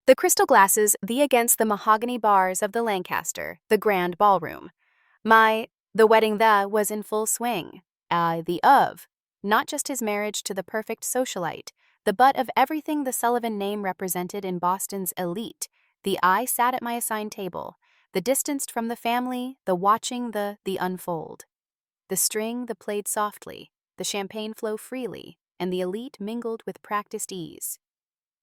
The crystal glasses thee against the mahogany bars of the Lancaster, the grand ballroom. The wedding was in full swing. Not just his marriage to the perfect socialite, the butt of everything the Sullivan name represented in Boston's elite. I sat at my assigned table, the distanced from the family, the watching the unfold. The string the played softly, the champagne flow freely, and the elite mingled with practiced ease.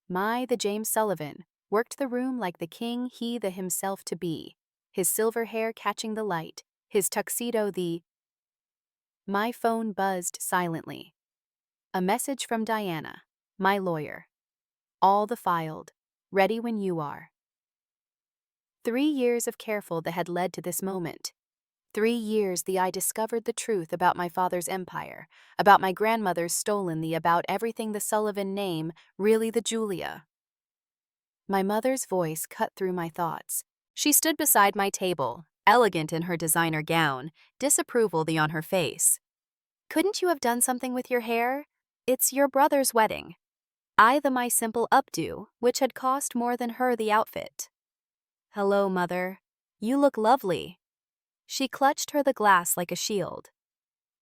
The James Sullivan worked the room like the king he the himself to be, his silver hair catching the light, his tuxedo My phone buzzed silently. A message from Diana, my lawyer. All the filed, ready when you are. 3 years of careful that had led to this moment. 3 years I discovered the truth about my father's empire, about my grandmother's stolen about everything the Sullivan name, really the Julia. My mother's voice cut through my thoughts. She stood beside my table, elegant in her designer gown, disapproval on her face. Couldn't you have done something with your hair? It's your brother's wedding. My simple updo, which had cost more than her the outfit. Hello, Mother. You look lovely. She clutched the glass like a shield.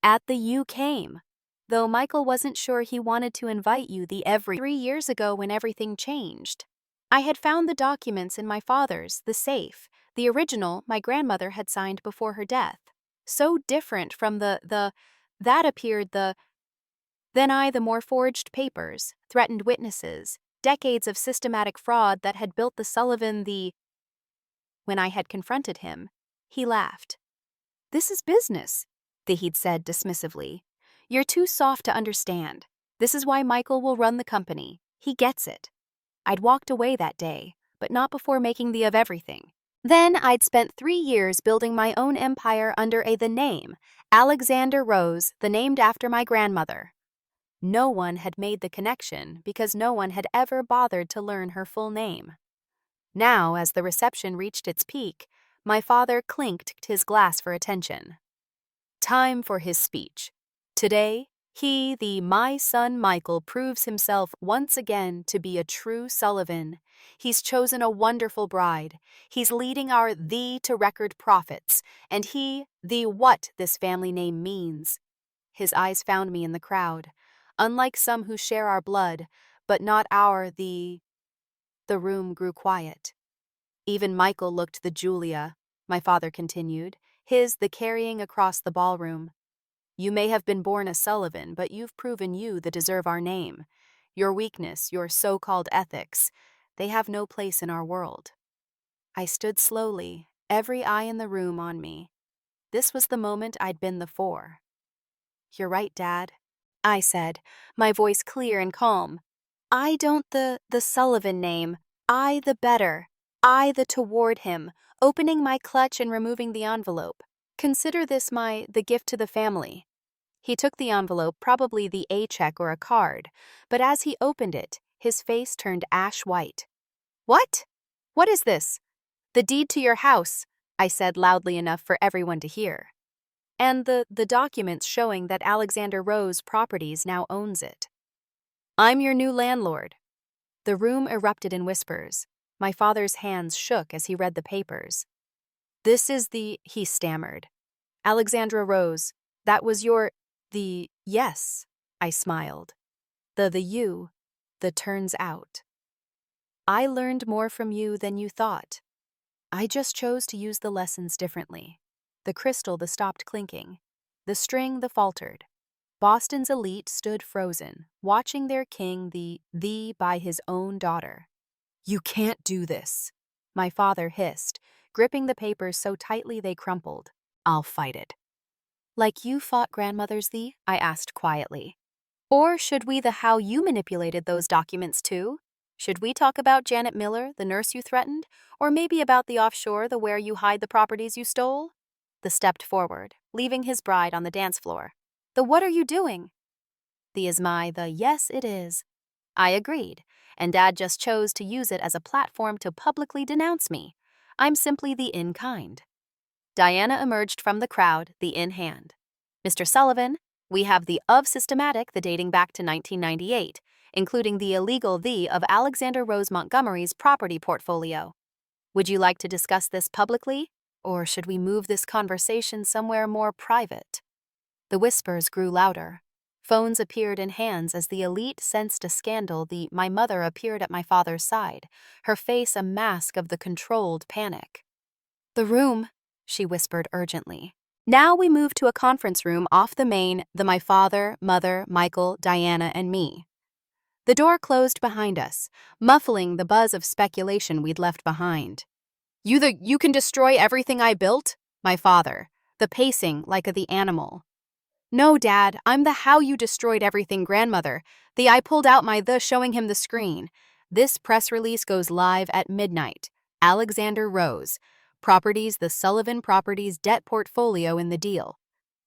At the you came, though Michael wasn't sure he wanted to invite you every 3 years ago when everything changed. I had found the documents in my father's, the safe, the original my grandmother had signed before her death. So different from that appeared the more forged papers, threatened witnesses, decades of systematic fraud that had built the Sullivan When I had confronted him, he laughed. This is business, he'd said dismissively. You're too soft to understand. This is why Michael will run the company. He gets it. I'd walked away that day, but not before making the of everything. Then I'd spent 3 years building my own empire under the name, Alexander Rose, named after my grandmother. No one had made the connection because no one had ever bothered to learn her full name. Now, as the reception reached its peak, my father clinked his glass for attention. Time for his speech. Today, my son Michael proves himself once again to be a true Sullivan. He's chosen a wonderful bride. He's leading our to record profits, and what this family name means. His eyes found me in the crowd. Unlike some who share our blood, but not our The room grew quiet. Even Michael looked the Julia, my father continued, the carrying across the ballroom. You may have been born a Sullivan, but you've proven you deserve our name. Your weakness, your so-called ethics, they have no place in our world. I stood slowly, every eye in the room on me. This was the moment I'd been for. You're right, Dad, I said, my voice clear and calm. I don't the Sullivan name. I the better. I the toward him, opening my clutch and removing the envelope. Consider this the gift to the family. He took the envelope, probably a check or a card, but as he opened it, his face turned ash white. What? What is this? The deed to your house, I said loudly enough for everyone to hear. And the documents showing that Alexander Rose Properties now owns it. I'm your new landlord. The room erupted in whispers. My father's hands shook as he read the papers. This is he stammered. Alexandra Rose, that was your, yes, I smiled. The turns out. I learned more from you than you thought. I just chose to use the lessons differently. The crystal stopped clinking. The string faltered. Boston's elite stood frozen, watching their king by his own daughter. You can't do this, my father hissed, gripping the papers so tightly they crumpled. I'll fight it. Like you fought grandmother's I asked quietly. Or should we how you manipulated those documents too? Should we talk about Janet Miller, the nurse you threatened? Or maybe about the offshore, where you hide the properties you stole? Stepped forward, leaving his bride on the dance floor. What are you doing? Yes, it is. I agreed, and Dad just chose to use it as a platform to publicly denounce me. I'm simply the in-kind. Diana emerged from the crowd, the in hand. Mr. Sullivan, we have the of systematic, dating back to 1998. including the illegal "the" of Alexander Rose Montgomery's property portfolio. Would you like to discuss this publicly, or should we move this conversation somewhere more private? The whispers grew louder. Phones appeared in hands as the elite sensed a scandal. My mother appeared at my father's side, her face a mask of the controlled panic. "The room," she whispered urgently. Now we moved to a conference room off the main, my father, mother, Michael, Diana, and me. The door closed behind us, muffling the buzz of speculation we'd left behind. You can destroy everything I built?" My father, the pacing like the animal. "No, Dad, I'm the how you destroyed everything grandmother. I pulled out my showing him the screen. This press release goes live at midnight. Alexander Rose. Properties, the Sullivan Properties debt portfolio in the deal."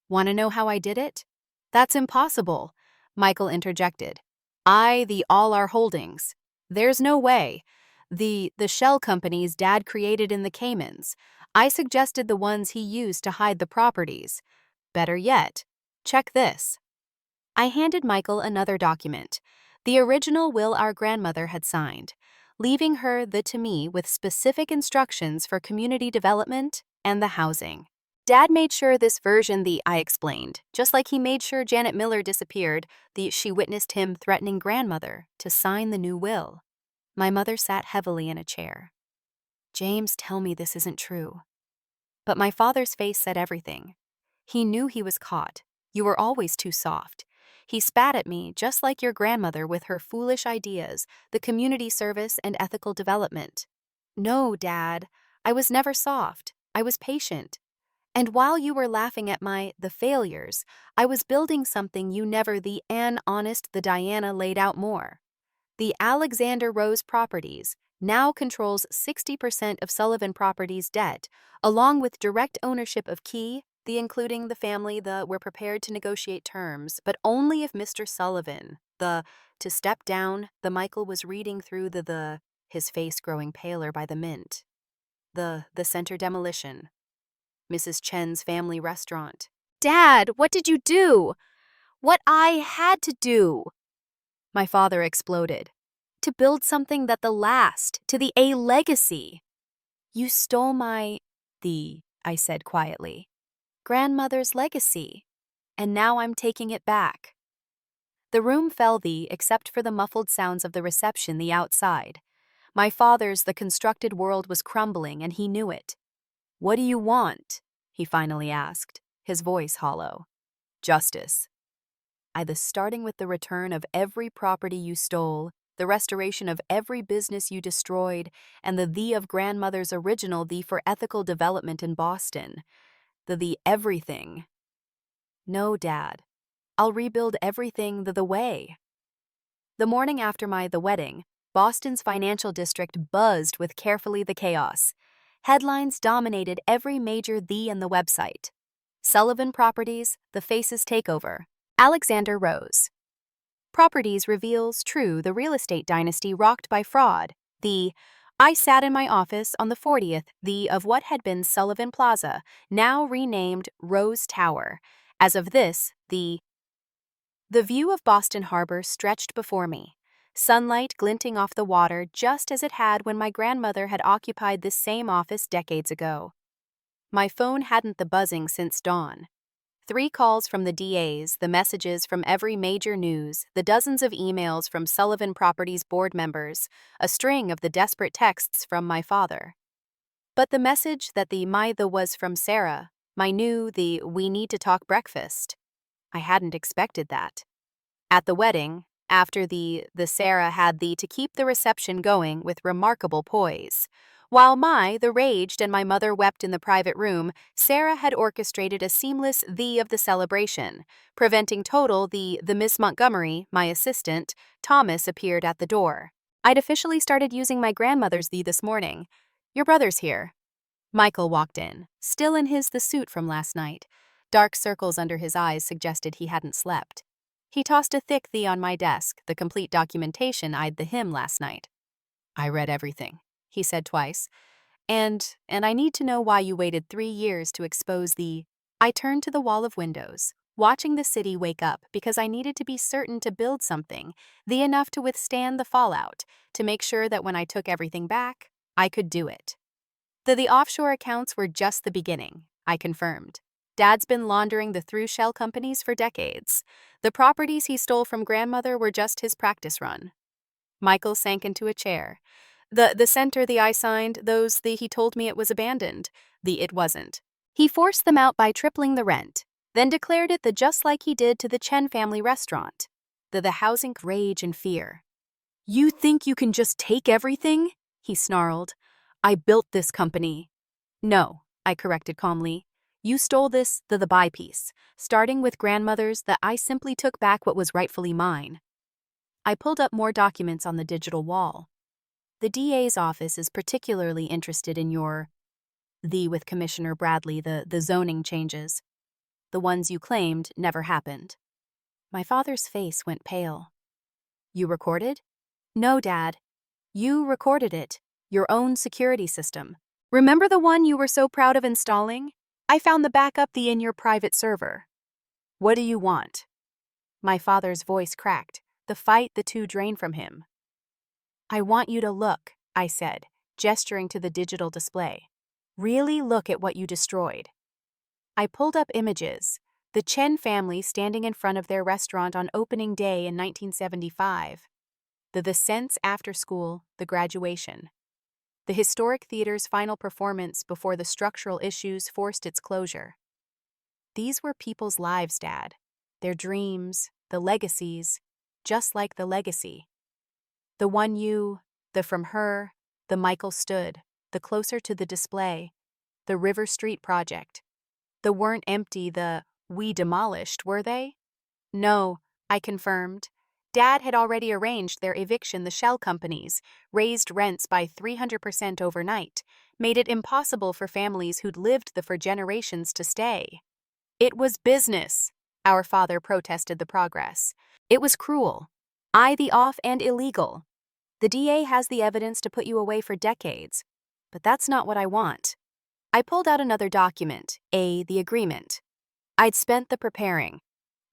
"Want to know how I did it?" "That's impossible," Michael interjected. All our holdings. There's no way. The shell companies Dad created in the Caymans. I suggested the ones he used to hide the properties. Better yet, check this." I handed Michael another document, the original will our grandmother had signed, leaving her to me with specific instructions for community development and the housing. "Dad made sure this version," I explained, just like he made sure Janet Miller disappeared, she witnessed him threatening grandmother to sign the new will. My mother sat heavily in a chair. "James, tell me this isn't true." But my father's face said everything. He knew he was caught. "You were always too soft." He spat at me, "just like your grandmother with her foolish ideas, the community service and ethical development." "No, Dad, I was never soft. I was patient. And while you were laughing at the failures, I was building something you never." The Diana laid out more. "The Alexander Rose Properties now controls 60% of Sullivan Properties debt, along with direct ownership of key, including the family. We're prepared to negotiate terms, but only if Mr. Sullivan, to step down." Michael was reading through his face growing paler by the minute. The center demolition. Mrs. Chen's family restaurant. "Dad, what did you do?" "What I had to do," my father exploded. "To build something that to a legacy." "You stole I said quietly, "grandmother's legacy, and now I'm taking it back." The room fell except for the muffled sounds of the reception outside. My father's the constructed world was crumbling, and he knew it. "What do you want?" he finally asked, his voice hollow. "Justice." Starting with the return of every property you stole, the restoration of every business you destroyed, and the of grandmother's original for ethical development in Boston. The everything. "No, Dad. I'll rebuild everything the way." The morning after the wedding, Boston's financial district buzzed with carefully the chaos. Headlines dominated every major and the website. Sullivan Properties, the Faces Takeover. Alexander Rose. Properties reveals true the real estate dynasty rocked by fraud. I sat in my office on the 40th of what had been Sullivan Plaza, now renamed Rose Tower. As of this, the view of Boston Harbor stretched before me, sunlight glinting off the water just as it had when my grandmother had occupied this same office decades ago. My phone hadn't the buzzing since dawn. 3 calls from the DAs, the messages from every major news, the dozens of emails from Sullivan Properties board members, a string of the desperate texts from my father. But the message that was from Sarah, my new "we need to talk" breakfast. I hadn't expected that. At the wedding, after the Sarah had to keep the reception going with remarkable poise. While the raged and my mother wept in the private room, Sarah had orchestrated a seamless of the celebration, preventing total the Miss Montgomery, my assistant, Thomas appeared at the door. "I'd officially started using my grandmother's this morning. Your brother's here." Michael walked in, still in the suit from last night. Dark circles under his eyes suggested he hadn't slept. He tossed a thick on my desk, the complete documentation I'd him last night. "I read everything," he said twice. And I need to know why you waited 3 years to expose I turned to the wall of windows, watching the city wake up because I needed to be certain to build something, the enough to withstand the fallout, to make sure that when I took everything back, I could do it. The offshore accounts were just the beginning, I confirmed. Dad's been laundering the through shell companies for decades. The properties he stole from grandmother were just his practice run. Michael sank into a chair. The center I signed, he told me it was abandoned. It wasn't. He forced them out by tripling the rent, then declared it just like he did to the Chen family restaurant. The housing rage and fear. You think you can just take everything? He snarled. I built this company. No, I corrected calmly. You stole this, the buy piece, starting with grandmother's that I simply took back what was rightfully mine. I pulled up more documents on the digital wall. The DA's office is particularly interested in with Commissioner Bradley, the zoning changes. The ones you claimed never happened. My father's face went pale. You recorded? No, Dad. You recorded it. Your own security system. Remember the one you were so proud of installing? I found the backup in your private server. What do you want? My father's voice cracked, the two drained from him. I want you to look, I said, gesturing to the digital display. Really look at what you destroyed. I pulled up images. The Chen family standing in front of their restaurant on opening day in 1975. The Sense after school, the graduation. The historic theater's final performance before the structural issues forced its closure. These were people's lives, Dad. Their dreams, the legacies, just like the legacy. The one the from her, the Michael stood, the closer to the display, the River Street project. The weren't empty, we demolished, were they? No, I confirmed. Dad had already arranged their eviction. The shell companies raised rents by 300% overnight, made it impossible for families who'd lived for generations to stay. It was business, our father protested the progress. It was cruel. The off and illegal. The DA has the evidence to put you away for decades, but that's not what I want. I pulled out another document, the agreement. I'd spent the preparing.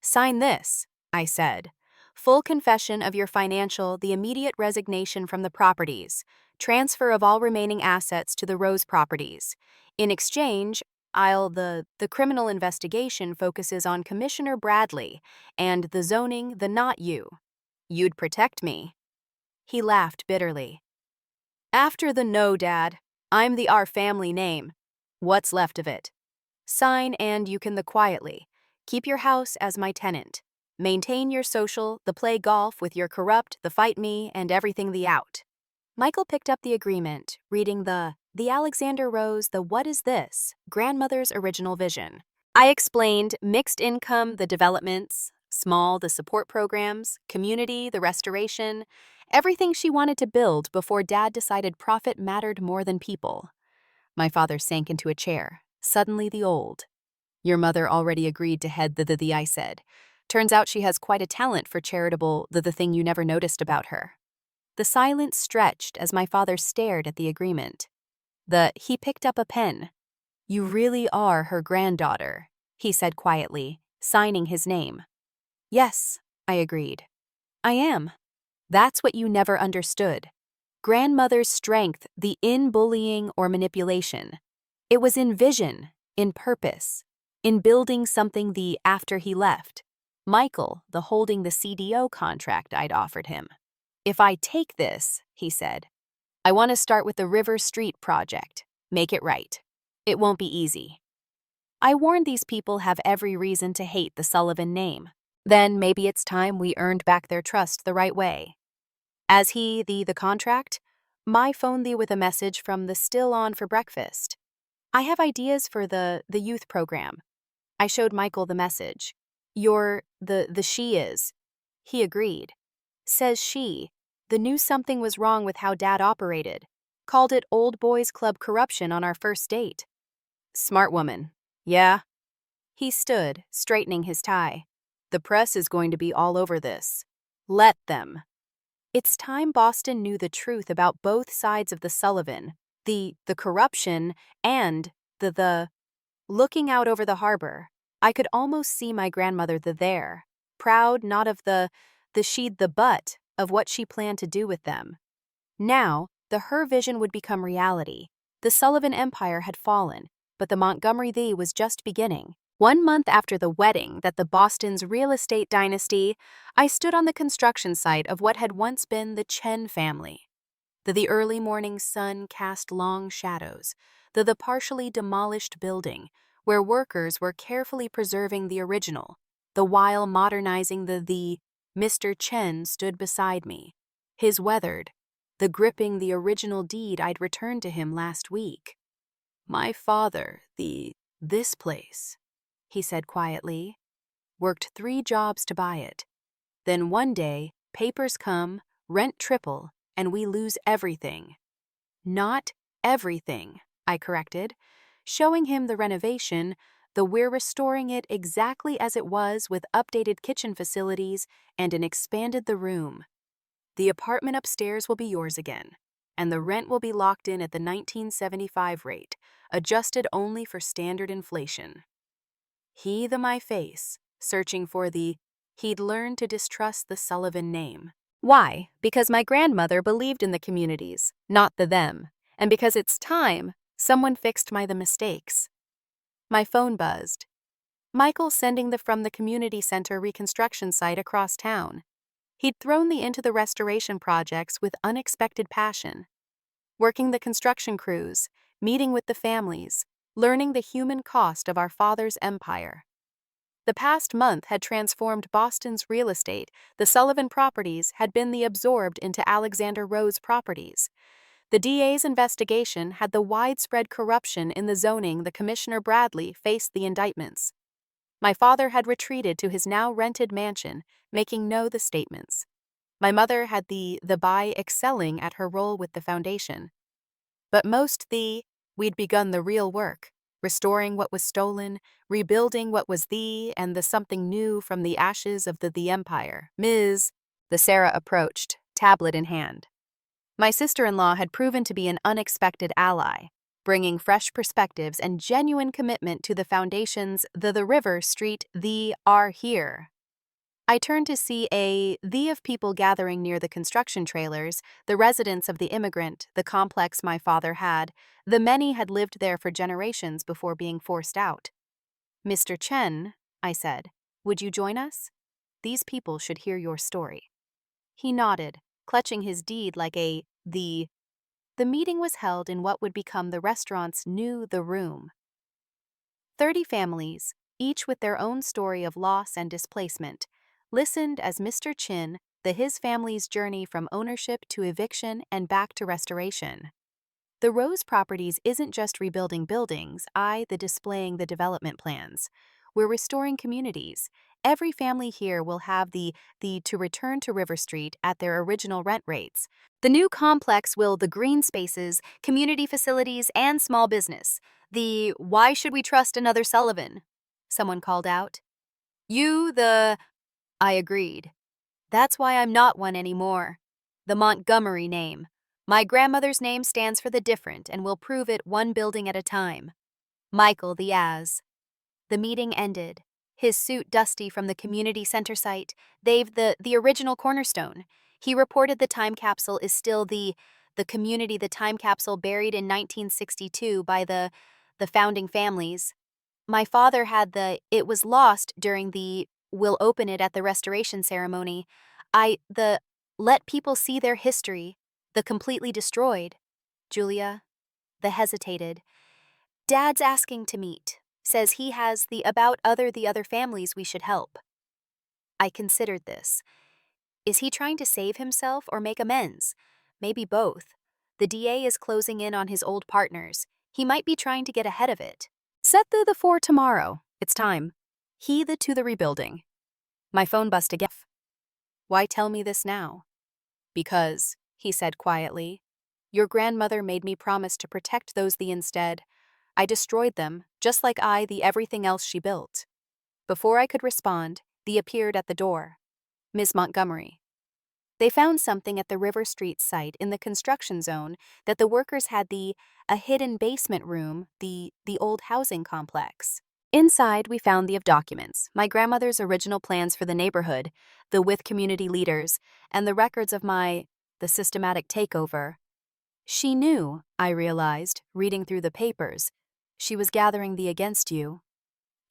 Sign this, I said. Full confession of your the immediate resignation from the properties, transfer of all remaining assets to the Rose properties. In exchange, the criminal investigation focuses on Commissioner Bradley and the zoning, not you. You'd protect me. He laughed bitterly. After the no, Dad. I'm our family name. What's left of it? Sign and you can quietly. Keep your house as my tenant. Maintain your social, play golf with your corrupt, fight me, and everything out. Michael picked up the agreement, reading the Alexander Rose, what is this? Grandmother's original vision. I explained mixed income, the developments, small, the support programs, community, the restoration, everything she wanted to build before Dad decided profit mattered more than people. My father sank into a chair, suddenly old. Your mother already agreed to head I said. Turns out she has quite a talent for charitable, the thing you never noticed about her. The silence stretched as my father stared at the agreement. He picked up a pen. You really are her granddaughter, he said quietly, signing his name. Yes, I agreed. I am. That's what you never understood. Grandmother's strength, in bullying or manipulation. It was in vision, in purpose, in building something after he left. Michael, holding the CDO contract I'd offered him. If I take this, he said, I want to start with the River Street project. Make it right. It won't be easy. I warned these people have every reason to hate the Sullivan name. Then maybe it's time we earned back their trust the right way. As the contract, my phoned with a message from the Still On for Breakfast. I have ideas for the youth program. I showed Michael the message. She is. He agreed. Says she. Knew something was wrong with how Dad operated. Called it old boys club corruption on our first date. Smart woman. Yeah? He stood, straightening his tie. The press is going to be all over this. Let them. It's time Boston knew the truth about both sides of the Sullivan, the corruption and the looking out over the harbor. I could almost see my grandmother there, proud not of the she'd the but of what she planned to do with them. Now, her vision would become reality. The Sullivan Empire had fallen, but the Montgomery thee was just beginning. 1 month after the wedding that the Boston's real estate dynasty, I stood on the construction site of what had once been the Chen family. The early morning sun cast long shadows, the partially demolished building, where workers were carefully preserving the original, the while modernizing the Mr. Chen stood beside me, his weathered, gripping the original deed I'd returned to him last week. My father, this place, he said quietly, worked 3 jobs to buy it. Then one day, papers come, rent triple, and we lose everything. Not everything, I corrected, showing him the renovation, though we're restoring it exactly as it was with updated kitchen facilities and an expanded the room. The apartment upstairs will be yours again, and the rent will be locked in at the 1975 rate, adjusted only for standard inflation. My face, searching for he'd learned to distrust the Sullivan name. Why? Because my grandmother believed in the communities, not the them, and because it's time someone fixed the mistakes. My phone buzzed. Michael sending from the community center reconstruction site across town. He'd thrown into the restoration projects with unexpected passion. Working the construction crews, meeting with the families, learning the human cost of our father's empire. The past month had transformed Boston's real estate. The Sullivan properties had been absorbed into Alexander Rose properties. The DA's investigation had the widespread corruption in the zoning. The Commissioner Bradley faced the indictments. My father had retreated to his now rented mansion, making the statements. My mother had by excelling at her role with the foundation. But most we'd begun the real work, restoring what was stolen, rebuilding what was and the something new from the ashes of the empire. Ms. The Sarah approached, tablet in hand. My sister-in-law had proven to be an unexpected ally, bringing fresh perspectives and genuine commitment to the foundation's the River Street are here. I turned to see of people gathering near the construction trailers, the residents of the immigrant, the complex my father had. The many had lived there for generations before being forced out. Mr. Chen, I said, would you join us? These people should hear your story. He nodded, clutching his deed like the meeting was held in what would become the restaurant's the room. 30 families, each with their own story of loss and displacement, listened as Mr. Chin, his family's journey from ownership to eviction and back to restoration. The Rose Properties isn't just rebuilding buildings, displaying the development plans. We're restoring communities. Every family here will have to return to River Street at their original rent rates. The new complex will the green spaces, community facilities, and small business. Why should we trust another Sullivan? Someone called out. I agreed. That's why I'm not one anymore. The Montgomery name. My grandmother's name stands for the different and will prove it one building at a time. Michael the As. The meeting ended. His suit dusty from the community center site, the original cornerstone. He reported the time capsule is still the community, the time capsule buried in 1962 by the founding families. My father had it was lost during we'll open it at the restoration ceremony. Let people see their history, the completely destroyed. Julia, hesitated. Dad's asking to meet. Says he has the other families we should help. I considered this. Is he trying to save himself or make amends? Maybe both. The DA is closing in on his old partners. He might be trying to get ahead of it. Set the for tomorrow. It's time. To the rebuilding. My phone bust again. Why tell me this now? Because, he said quietly, your grandmother made me promise to protect those instead. I destroyed them, just like everything else she built. Before I could respond, appeared at the door. Ms. Montgomery. They found something at the River Street site in the construction zone that the workers had a hidden basement room, the old housing complex. Inside, we found the of documents, my grandmother's original plans for the neighborhood, the with community leaders, and the records of the systematic takeover. She knew, I realized, reading through the papers. She was gathering the against you.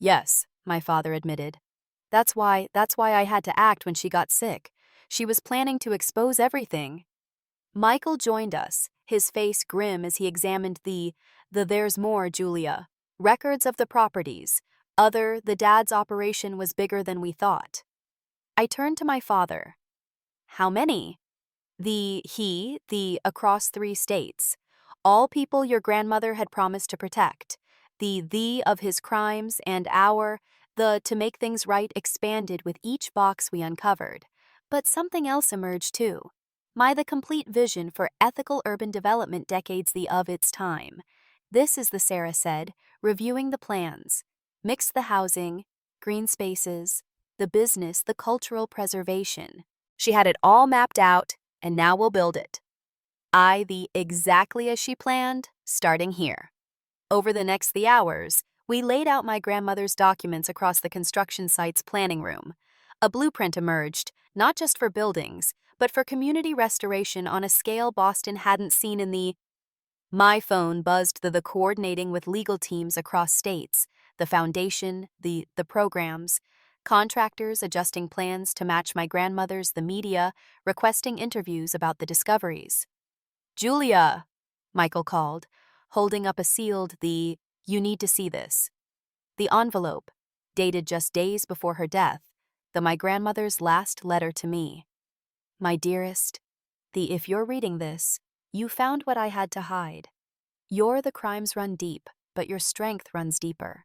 Yes, my father admitted. That's why I had to act when she got sick. She was planning to expose everything. Michael joined us, his face grim as he examined the there's more, Julia. Records of the properties. The dad's operation was bigger than we thought. I turned to my father. How many? The across 3 states. All people your grandmother had promised to protect. The of his crimes and the to make things right expanded with each box we uncovered. But something else emerged too. The complete vision for ethical urban development decades of its time. This is Sarah said, reviewing the plans. Mix the housing, green spaces, the business, the cultural preservation. She had it all mapped out, and now we'll build it. Exactly as she planned, starting here. Over the next hours, we laid out my grandmother's documents across the construction site's planning room. A blueprint emerged, not just for buildings, but for community restoration on a scale Boston hadn't seen in My phone buzzed the coordinating with legal teams across states, the foundation, the programs, contractors adjusting plans to match my grandmother's, the media, requesting interviews about the discoveries. Julia, Michael called, holding up a sealed you need to see this. The envelope, dated just days before her death, my grandmother's last letter to me. My dearest, if you're reading this, you found what I had to hide. The crimes run deep, but your strength runs deeper.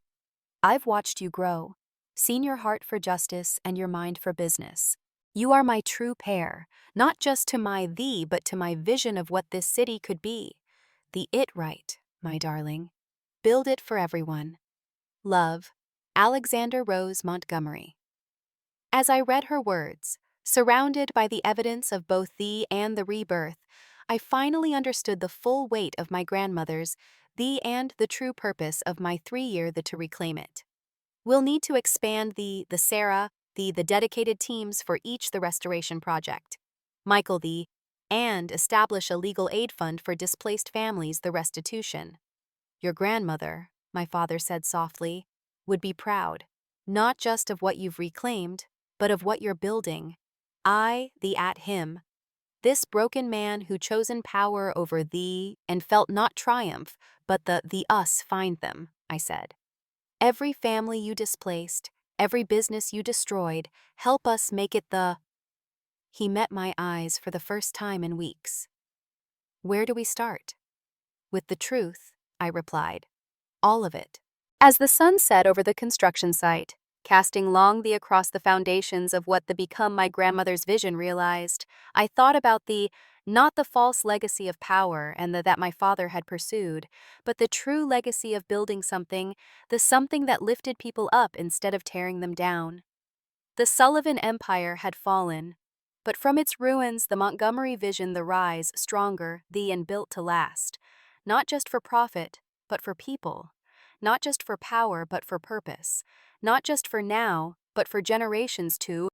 I've watched you grow, seen your heart for justice and your mind for business. You are my true pair, not just to my but to my vision of what this city could be. It right, my darling. Build it for everyone. Love, Alexander Rose Montgomery. As I read her words, surrounded by the evidence of both and the rebirth, I finally understood the full weight of my grandmother's and the true purpose of my 3-year to reclaim it. We'll need to expand the Sarah, the dedicated teams for each the restoration project. Michael and establish a legal aid fund for displaced families the restitution. Your grandmother, my father said softly, would be proud, not just of what you've reclaimed, but of what you're building. At him. This broken man who chosen power over and felt not triumph, but the us find them, I said. Every family you displaced, every business you destroyed, help us make it He met my eyes for the first time in weeks. Where do we start? With the truth, I replied. All of it. As the sun set over the construction site, casting long across the foundations of what become my grandmother's vision realized, I thought about not the false legacy of power and that my father had pursued, but the true legacy of building something, the something that lifted people up instead of tearing them down. The Sullivan Empire had fallen, but from its ruins the Montgomery vision the rise stronger, and built to last, not just for profit, but for people, not just for power, but for purpose, not just for now, but for generations to